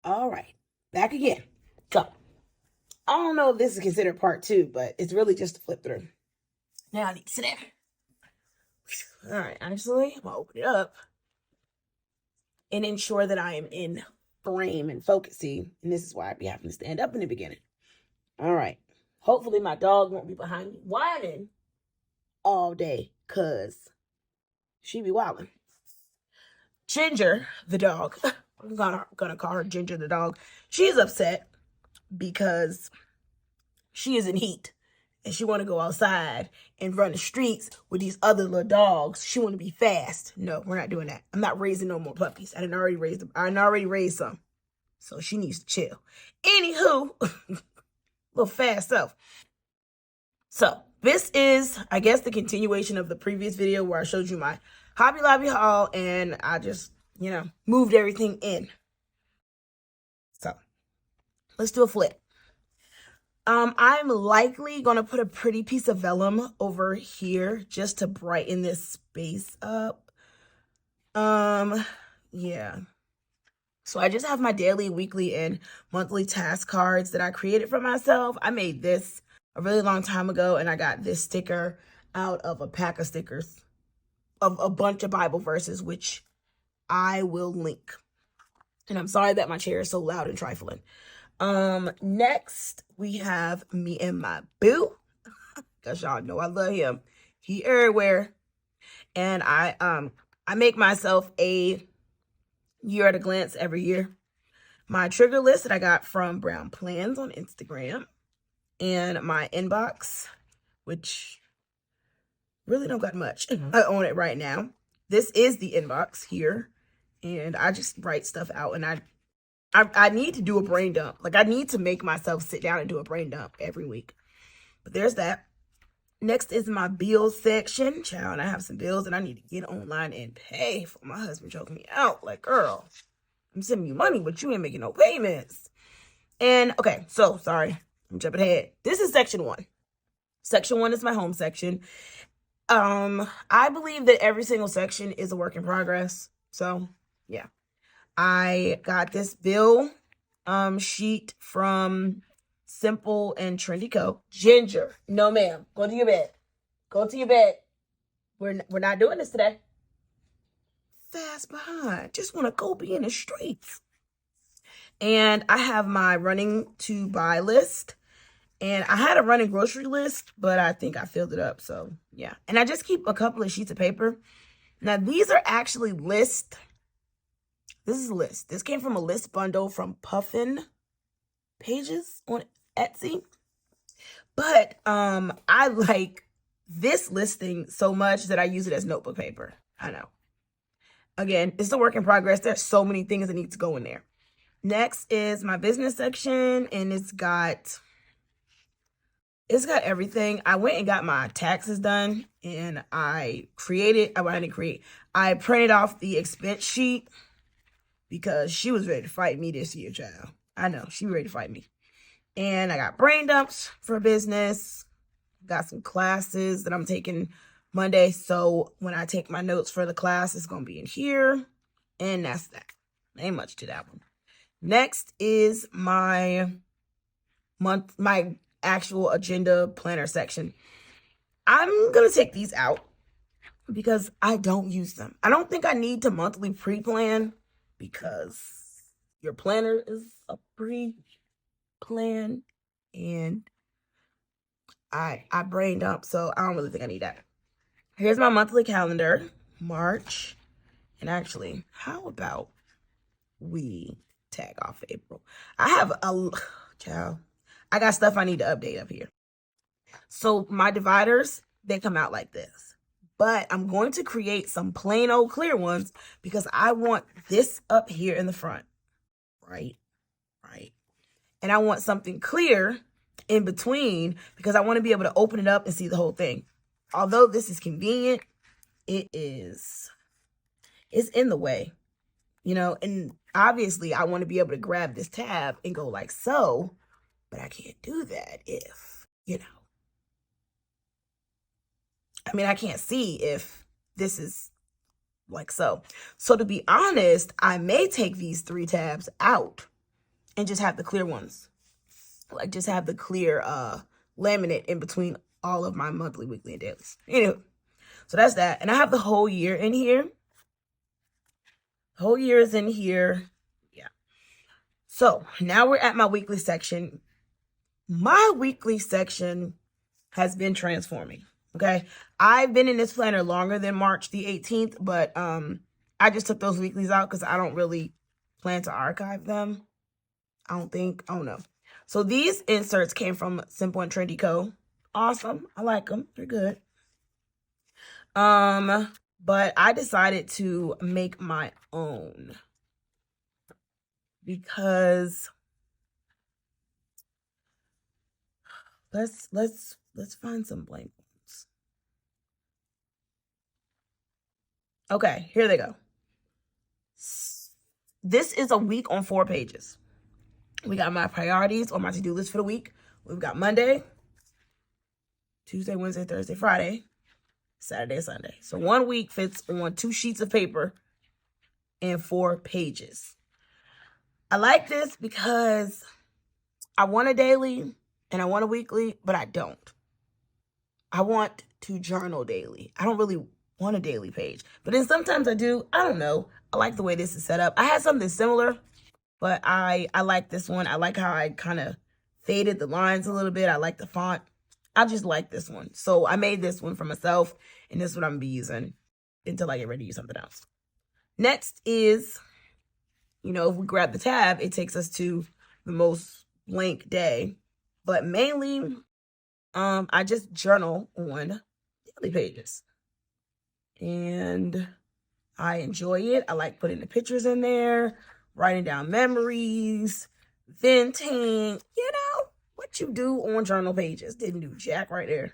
All right, back again. So, I don't know if this is considered part two, but it's really just a flip through. Now I need to sit down. All right, actually, I'm gonna open it up and ensure that I am in frame and focusing. And this is why I'd be having to stand up in the beginning. All right. Hopefully my dog won't be behind me whining all day, cause she be wilding. Ginger, the dog. I'm gonna call her Ginger the dog. She's upset because she is in heat and she want to go outside and run the streets with these other little dogs. She want to be fast. No, we're not doing that. I'm not raising no more puppies. I didn't already raise them. I already raised some, so she needs to chill. Anywho, little fast self. So this is, I guess, the continuation of the previous video where I showed you my Hobby Lobby haul and I just, moved everything in. So let's do a flip. I'm likely gonna put a pretty piece of vellum over here just to brighten this space up. Yeah. So I just have my daily, weekly, and monthly task cards that I created for myself. I made this a really long time ago, and I got this sticker out of a pack of stickers of a bunch of Bible verses, which I will link. And I'm sorry that my chair is so loud and trifling. Next we have me and my boo. Cause y'all know I love him. He everywhere. And I make myself a year at a glance every year. My trigger list that I got from Brown Plans on Instagram. And my inbox, which really don't got much on it right now. This is the inbox here. And I just write stuff out, and I need to do a brain dump. Like, I need to make myself sit down and do a brain dump every week. But there's that. Next is my bills section. Child, I have some bills and I need to get online and pay for. My husband choking me out. Like, girl, I'm sending you money, but you ain't making no payments. And, okay, so, sorry. I'm jumping ahead. This is section 1. Section 1 is my home section. I believe that every single section is a work in progress. So, yeah. I got this bill sheet from Simple and Trendy Co. Ginger, no ma'am. Go to your bed. Go to your bed. We're not doing this today. Fast behind. Just want to go be in the streets. And I have my running to buy list. And I had a running grocery list, but I think I filled it up. So, yeah. And I just keep a couple of sheets of paper. Now, these are actually lists. This is a list. This came from a list bundle from Puffin Pages on Etsy. But I like this listing so much that I use it as notebook paper. I know. Again, it's a work in progress. There's so many things that need to go in there. Next is my business section, and it's got everything. I went and got my taxes done, and I printed off the expense sheet because she was ready to fight me this year, child. I know, she ready to fight me. And I got brain dumps for business. Got some classes that I'm taking Monday. So when I take my notes for the class, it's going to be in here. And that's that. Ain't much to that one. Next is my actual agenda planner section. I'm going to take these out because I don't use them. I don't think I need to monthly pre-plan because your planner is a pre-plan, and I brain dump, so I don't really think I need that. Here's my monthly calendar, March. And actually, how about we tag off April? I got stuff I need to update up here. So my dividers, they come out like this. But I'm going to create some plain old clear ones because I want this up here in the front. Right. And I want something clear in between because I want to be able to open it up and see the whole thing. Although this is convenient, it's in the way, and obviously I want to be able to grab this tab and go like so, but I can't do that if, I can't see if this is like so. So to be honest, I may take these 3 tabs out and just have the clear ones. Like just have the clear laminate in between all of my monthly, weekly, and dailies. Anyway, so that's that. And I have the whole year in here. Whole year is in here. Yeah. So now we're at my weekly section. My weekly section has been transforming. Okay. I've been in this planner longer than March the 18th, but I just took those weeklies out because I don't really plan to archive them. I don't know. So these inserts came from Simple and Trendy Co. Awesome. I like them. They're good. But I decided to make my own because let's find some blank ones. Okay, here they go. This is a week on 4 pages. We got my priorities on my to-do list for the week. We've got Monday, Tuesday, Wednesday, Thursday, Friday, Saturday, Sunday. So 1 week fits on 2 sheets of paper and 4 pages. I like this because I want a daily and I want a weekly, but I don't. I want to journal daily. I don't really want a daily page, but then sometimes I do. I don't know. I like the way this is set up. I had something similar, but I like this one. I like how I kind of faded the lines a little bit. I like the font. I just like this one. So I made this one for myself, and this is what I'm going to be using until I get ready to use something else. Next is, if we grab the tab, it takes us to the most blank day. But mainly, I just journal on daily pages. And I enjoy it. I like putting the pictures in there, writing down memories, venting, what you do on journal pages. Didn't do jack right there.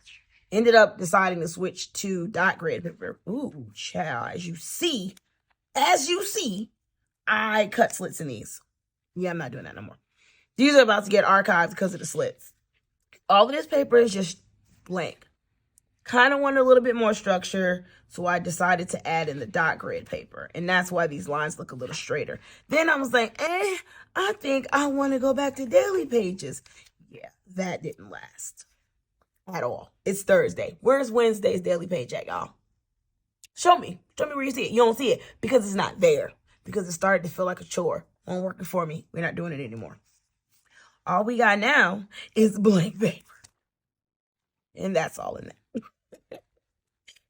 Ended up deciding to switch to dot grid paper. Ooh, child, as you see, I cut slits in these. Yeah, I'm not doing that no more. These are about to get archived because of the slits. All of this paper is just blank. Kind of wanted a little bit more structure, so I decided to add in the dot grid paper. And that's why these lines look a little straighter. Then I was like, I think I want to go back to daily pages. Yeah, that didn't last at all. It's Thursday. Where's Wednesday's daily page at, y'all? Show me where you see it. You don't see it because it's not there. Because it started to feel like a chore. Won't working for me. We're not doing it anymore. All we got now is blank paper. And that's all in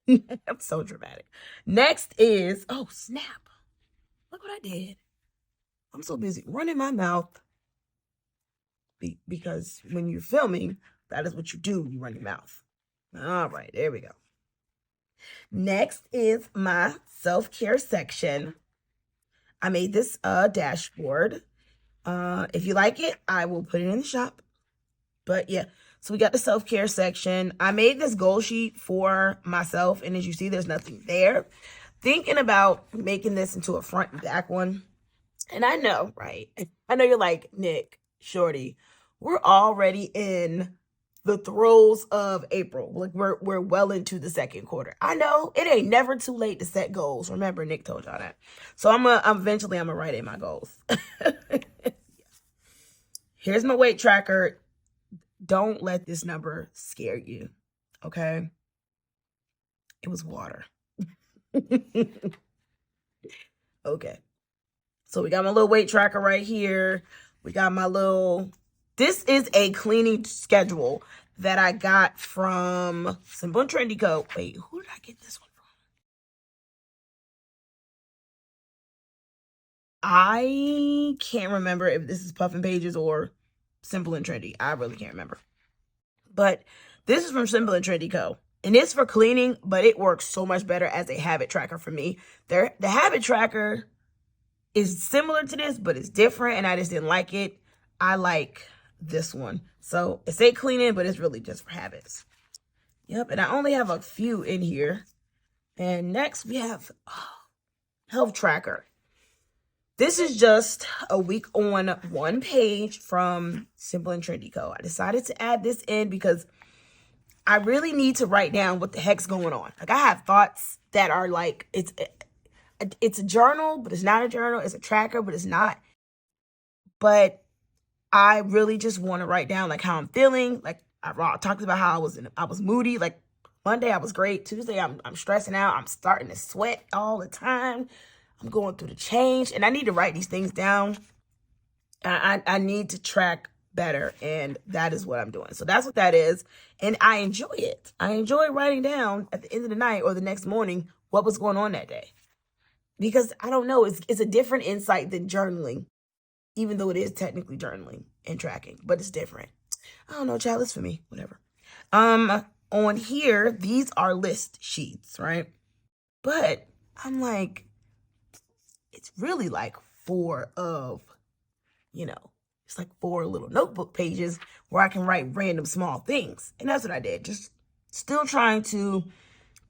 there. I'm so dramatic. Next is, oh, snap. Look what I did. I'm so busy running my mouth. Because when you're filming, that is what you do. You run your mouth. All right, there we go. Next is my self-care section. I made this dashboard. If you like it, I will put it in the shop. But yeah, so we got the self-care section. I made this goal sheet for myself, and as you see, there's nothing there. Thinking about making this into a front and back one. And I know, right? I know you're like, Nick, Shorty, we're already in the throes of April. Like we're well into the second quarter. I know it ain't never too late to set goals. Remember, Nick told y'all that. So I'm gonna write in my goals. Here's my weight tracker. Don't let this number scare you. Okay? It was water. Okay. So we got my little weight tracker right here. We got my little... This is a cleaning schedule that I got from Simple and Trendy Co. Wait, who did I get this one from? I can't remember if this is Puffin Pages or Simple and Trendy. I really can't remember. But this is from Simple and Trendy Co. And it's for cleaning, but it works so much better as a habit tracker for me. The habit tracker is similar to this, but it's different, and I just didn't like it. I like this one. So it's a cleaning, but it's really just for habits. Yep, and I only have a few in here. And next we have health tracker. This is just a week on 1 page from Simple and Trendy Co. I decided to add this in because I really need to write down what the heck's going on. Like, I have thoughts that are like, it's a journal, but it's not a journal. It's a tracker, but it's not. But I really just want to write down like how I'm feeling. Like I talked about how I was moody. Like Monday I was great. Tuesday I'm stressing out. I'm starting to sweat all the time. I'm going through the change, and I need to write these things down. I need to track better, and that is what I'm doing. So that's what that is, and I enjoy it. I enjoy writing down at the end of the night or the next morning what was going on that day, because I don't know, it's a different insight than journaling, even though it is technically journaling and tracking, but it's different. I don't know, child, it's for me, whatever. On here, these are list sheets, right? But I'm like, it's really like it's like 4 little notebook pages where I can write random small things. And that's what I did. Just still trying to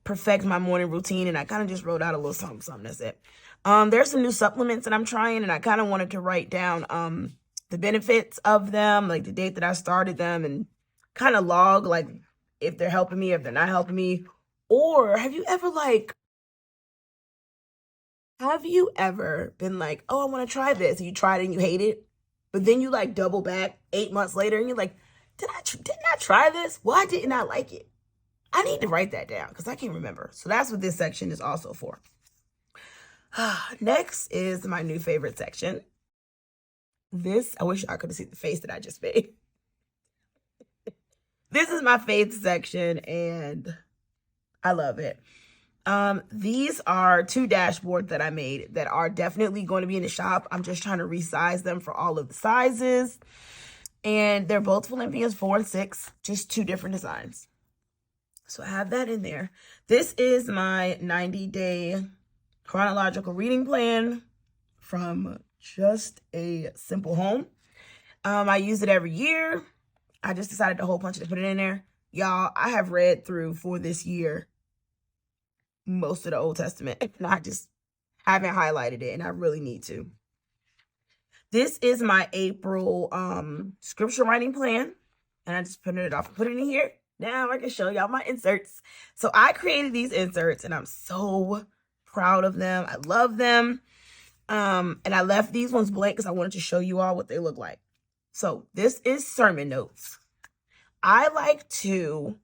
perfect my morning routine. And I kind of just wrote out a little something. That's it. There's some new supplements that I'm trying, and I kind of wanted to write down the benefits of them, like the date that I started them, and kind of log like if they're helping me, if they're not helping me. Or have you ever been like, oh, I want to try this, and you tried it and you hate it, but then you like double back 8 months later and you're like, didn't I try this? Why didn't I like it? I need to write that down because I can't remember. So that's what this section is also for. Next is my new favorite section. I wish I could have seen the face that I just made. This is my faith section, and I love it. These are 2 dashboards that I made that are definitely going to be in the shop. I'm just trying to resize them for all of the sizes. And they're both Philippians 4 and 6, just 2 different designs. So I have that in there. This is my 90-day chronological reading plan from Just a Simple Home. I use it every year. I just decided a whole bunch to put it in there. Y'all, I have read through for this year most of the Old Testament, and I just haven't highlighted it, and I really need to. This is my April scripture writing plan, and I just printed it off and put it in here. Now I can show y'all my inserts. So I created these inserts, and I'm so proud of them. I love them. And I left these ones blank because I wanted to show you all what they look like. So this is sermon notes. I like to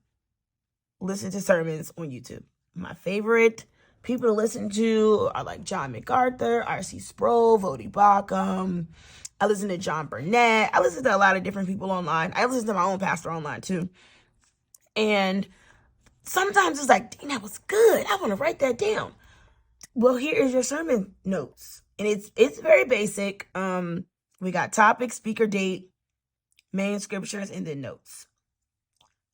listen to sermons on YouTube. My favorite people to listen to are like John MacArthur, R.C. Sproul, Voddie Baucham. I listen to John Burnett. I listen to a lot of different people online. I listen to my own pastor online too. And sometimes it's like, dang, that was good. I want to write that down. Well, here is your sermon notes. And it's very basic. We got topic, speaker date, main scriptures, and then notes.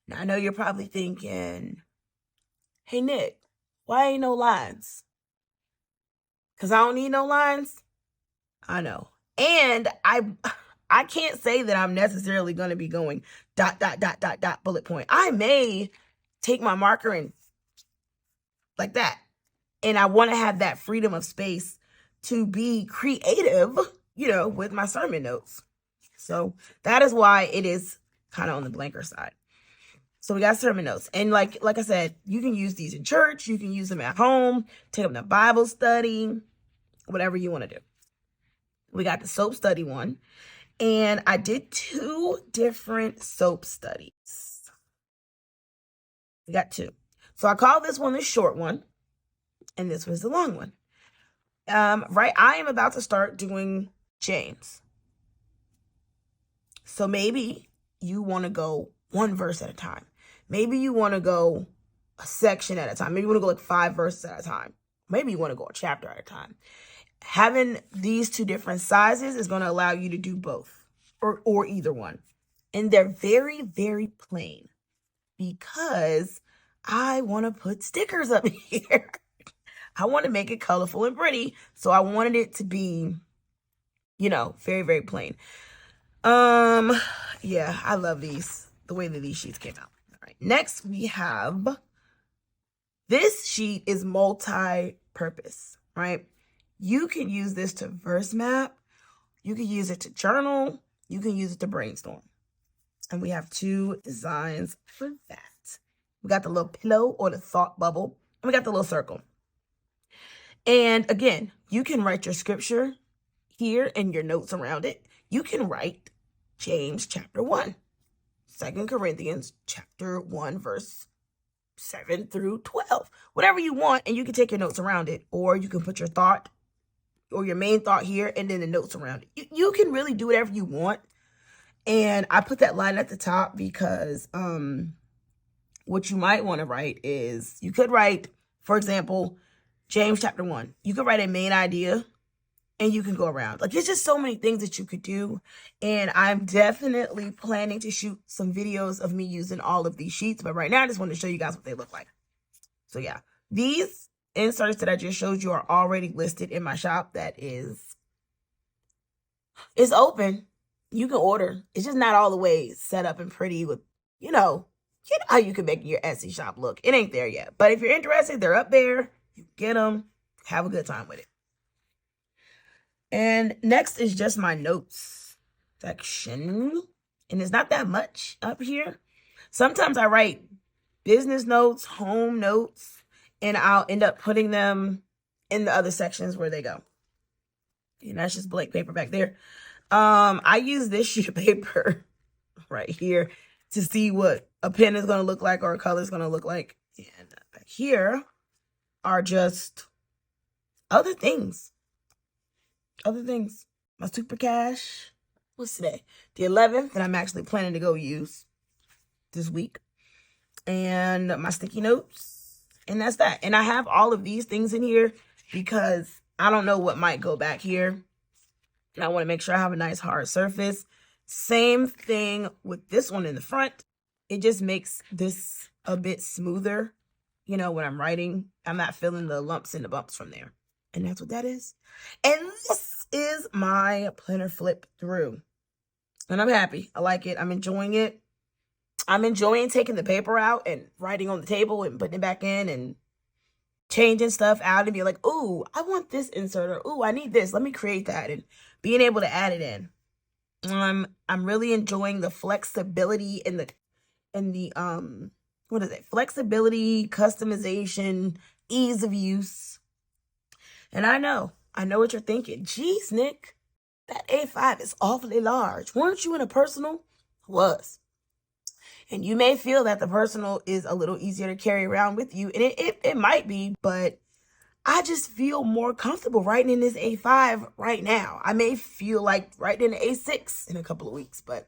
Now, I know you're probably thinking, hey, Nick, why ain't no lines? Because I don't need no lines? I know. And I can't say that I'm necessarily going to be going ... bullet point. I may take my marker and like that. And I want to have that freedom of space to be creative, with my sermon notes. So that is why it is kind of on the blanker side. So we got sermon notes. And like I said, you can use these in church. You can use them at home. Take them to Bible study. Whatever you want to do. We got the soap study one. And I did 2 different soap studies. We got 2. So I call this one the short one. And this was the long one. Right, I am about to start doing James. So maybe you want to go 1 verse at a time. Maybe you want to go a section at a time. Maybe you want to go like 5 verses at a time. Maybe you want to go a chapter at a time. Having these 2 different sizes is going to allow you to do both or either one. And they're very, very plain because I want to put stickers up here. I want to make it colorful and pretty. So I wanted it to be, very, very plain. Yeah, I love these, the way that these sheets came out. All right. Next, we have, this sheet is multi-purpose, right? You can use this to verse map. You can use it to journal. You can use it to brainstorm. And we have 2 designs for that. We got the little pillow or the thought bubble. And we got the little circle. And again, you can write your scripture here and your notes around it. You can write James chapter 1, 2 Corinthians chapter 1, verse 7 through 12. Whatever you want, and you can take your notes around it, or you can put your thought or your main thought here and then the notes around it. You can really do whatever you want. And I put that line at the top because what you might want to write is, you could write, for example, James chapter 1. You could write a main idea and you can go around. Like, there's just so many things that you could do. And I'm definitely planning to shoot some videos of me using all of these sheets. But right now, I just want to show you guys what they look like. So yeah, these inserts that I just showed you are already listed in my shop. That is open. You can order. It's just not all the way set up and pretty with, you know how you can make your Etsy shop look. It ain't there yet. But if you're interested, they're up there. You get them. Have a good time with it. And next is just my notes section. And it's not that much up here. Sometimes I write business notes, home notes, and I'll end up putting them in the other sections where they go. And that's just blank paper back there. I use this sheet of paper right here to see what a pen is going to look like or a color is going to look like. And back here are just other things. Other things. My super cash. What's today? The 11th that I'm actually planning to go use this week. And my sticky notes. And that's that. And I have all of these things in here because I don't know what might go back here. And I want to make sure I have a nice hard surface. Same thing with this one in the front. It just makes this a bit smoother. You know, when I'm writing, I'm not feeling the lumps and the bumps from there. And that's what that is. And this is my planner flip through. And I'm happy. I like it. I'm enjoying it. I'm enjoying taking the paper out and writing on the table and putting it back in and changing stuff out and be like, ooh, I want this insert, or ooh, I need this. Let me create that, and being able to add it in. I'm really enjoying the flexibility and the what is it? Flexibility, customization, ease of use. And I know what you're thinking. Geez, Nick, that A5 is awfully large. Weren't you in a personal? Was. And you may feel that the personal is a little easier to carry around with you. And it might be, but I just feel more comfortable writing in this A5 right now. I may feel like writing in an A6 in a couple of weeks, but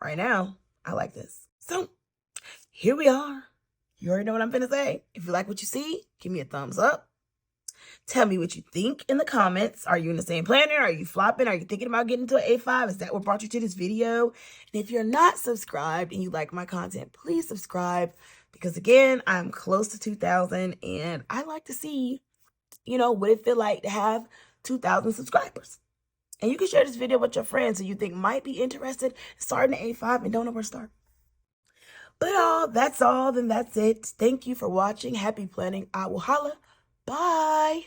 right now, I like this. So, here we are. You already know what I'm finna say. If you like what you see, give me a thumbs up. Tell me what you think in the comments. Are you in the same planner? Are you flopping? Are you thinking about getting to an A5? Is that what brought you to this video? And if you're not subscribed and you like my content, please subscribe. Because again, I'm close to 2,000 and I like to see, what it feel like to have 2,000 subscribers. And you can share this video with your friends who you think might be interested in starting an A5 and don't know where to start. But that's all. Then that's it. Thank you for watching. Happy planning. I will holla. Bye.